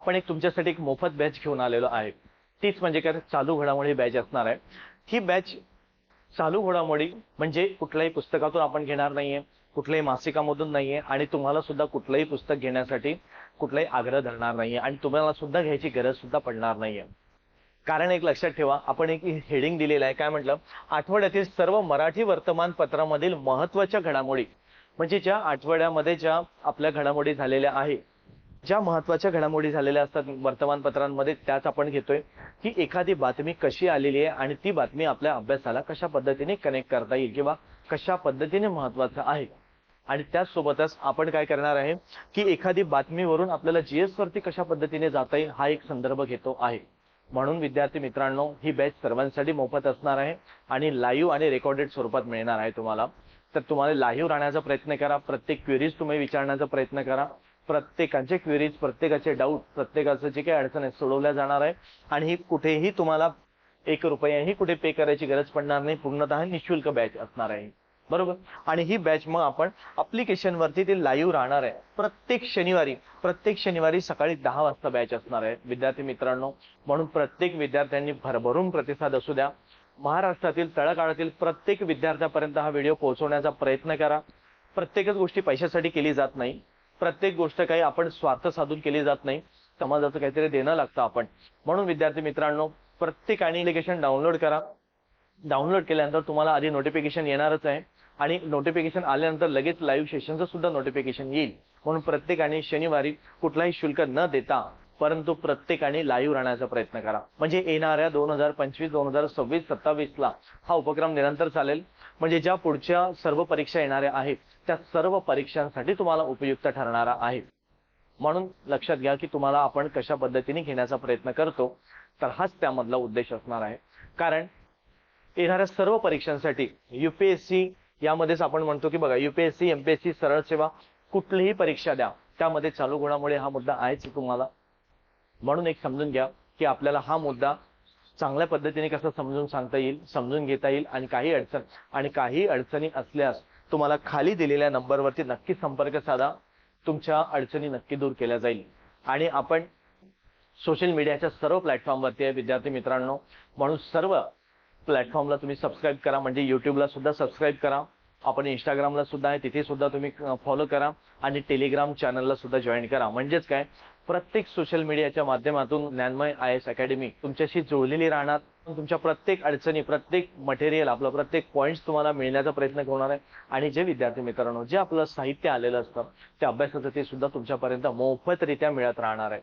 आपण एक तुमच्यासाठी एक मोफत बॅच घेऊन आलेलो आहे। तीच म्हणजे काय, चालू घडामोडी बॅच असणार आहे। ही बॅच चालू घडामोडी म्हणजे कुठल्याही पुस्तकातून आपण घेणार नाहीये, कुठल्याही मासिकामधून नाहीये आणि तुम्हाला सुद्धा कुठलंही पुस्तक घेण्यासाठी कुठलाही आग्रह धरणार नाहीये आणि तुम्हाला सुद्धा घ्यायची गरज सुद्धा पडणार नाहीये। कारण एक लक्षात ठेवा, आपण एक हेडिंग दिलेलं आहे, काय म्हटलं, आठवड्यातील सर्व मराठी वर्तमानपत्रांमधील महत्त्वाच्या घडामोडी, म्हणजे ज्या आठवड्यामध्ये ज्या आपल्या घडामोडी झालेल्या आहेत, ज्या महत्त्वाच्या घडामोडी झालेल्या असतात वर्तमानपत्रांमध्ये, त्याच आपण घेतोय की एखादी बातमी कशी आलेली आहे आणि ती बातमी आपल्या अभ्यासाला कशा पद्धतीने कनेक्ट करता येईल किंवा कशा पद्धतीने महत्त्वाचं आहे। आणि त्याचसोबतच आपण काय करणार आहे की एखादी बातमीवरून आपल्याला जीएस वरती कशा पद्धतीने जाता येईल हा एक संदर्भ घेतो आहे। म्हणून विद्यार्थी मित्रांनो, ही बॅच सर्वांसाठी मोफत असणार आहे आणि लाईव्ह आणि रेकॉर्डेड स्वरूपात मिळणार आहे तुम्हाला। तर तुम्हाला लाईव्ह राहण्याचा प्रयत्न करा, प्रत्येक क्वेरीज तुम्ही विचारण्याचा प्रयत्न करा, प्रत्येकाचे क्वेरीज, प्रत्येकाचे डाऊट, प्रत्येकाचं जे काही अडचण आहे सोडवल्या जाणार आहे आणि ही कुठेही तुम्हाला एक रुपयाही कुठे पे करायची गरज पडणार नाही, पूर्णतः निशुल्क बॅच असणार आहे, बरोबर। आणि ही बॅच मग आपण ऍप्लिकेशन वरती ते लाईव्ह राहणार आहे प्रत्येक शनिवारी सकाळी 10 वाजता बॅच असणार आहे विद्यार्थी मित्रांनो। म्हणून प्रत्येक विद्यार्थ्यांनी भरभरून प्रतिसाद असू द्या। महाराष्ट्रातील तळागाळातील प्रत्येक विद्यार्थ्यापर्यंत हा व्हिडिओ पोहोचवण्याचा प्रयत्न करा। प्रत्येकच गोष्टी पैशासाठी केली जात नाही, प्रत्येक गोष्ट काही आपण स्वार्थ साधून केली जात नाही, समाजाचं काहीतरी देणं लागतं आपण। म्हणून विद्यार्थी मित्रांनो, प्रत्येकाने ऍप्लिकेशन डाउनलोड करा। डाउनलोड केल्यानंतर तुम्हाला आधी नोटिफिकेशन येणारच आहे आणि नोटिफिकेशन आल्यानंतर लगेच लाईव्ह सेशनचं सुद्धा नोटिफिकेशन येईल। म्हणून प्रत्येकाने शनिवारी कुठलाही शुल्क न देता परंतु प्रत्येकाने लाईव्ह राहण्याचा प्रयत्न करा, म्हणजे येणाऱ्या 2025, 2026, 27 ला हा उपक्रम निरंतर चालेल। म्हणजे ज्या पुढच्या सर्व परीक्षा येणाऱ्या आहेत त्या सर्व परीक्षांसाठी तुम्हाला उपयुक्त ठरणारा आहे। म्हणून लक्षात घ्या की तुम्हाला आपण कशा पद्धतीने घेण्याचा प्रयत्न करतो, तर हाच त्यामधला उद्देश असणार आहे। कारण येणाऱ्या सर्व परीक्षांसाठी यूपीएससी, यामध्येच आपण म्हणतो की बघा, यूपीएससी, एमपीएससी, सरळ सेवा, कुठलीही परीक्षा द्या त्यामध्ये चालू घडामोडी हा मुद्दा आहेच तुम्हाला। म्हणून एक समजून घ्या की आपल्याला हा मुद्दा चांगल्या पद्धतीने कसा समजून सांगता येईल, समजून घेता येईल आणि काही अडचणी असल्यास तुम्हाला खाली दिलेल्या नंबरवरती नक्की संपर्क साधा, तुमच्या अडचणी नक्की दूर केल्या जाईल। आणि आपण सोशल मीडियाच्या सर्व प्लॅटफॉर्मवरती आहे विद्यार्थी मित्रांनो, म्हणून सर्व प्लॅटफॉर्मला तुम्ही सबस्क्राईब करा, म्हणजे यूट्यूबला सुद्धा सबस्क्राईब करा, आपण इंस्टाग्रामला सुद्धा आहे तिथे सुद्धा तुम्ही फॉलो करा आणि टेलिग्राम चॅनलला सुद्धा जॉईन करा। म्हणजेच काय, प्रत्येक सोशल मीडियाच्या माध्यमातून ज्ञानमय आयएस अकॅडमी तुमच्याशी जोडलेली राहणार। तुमच्या प्रत्येक अडचणी, प्रत्येक मटेरियल, आपलं प्रत्येक पॉईंट्स तुम्हाला मिळण्याचा प्रयत्न करणार आहे आणि जे विद्यार्थी मित्रांनो जे आपलं साहित्य आलेलं असतं त्या अभ्यासाचं ते सुद्धा तुमच्यापर्यंत मोफतरित्या मिळत राहणार आहे।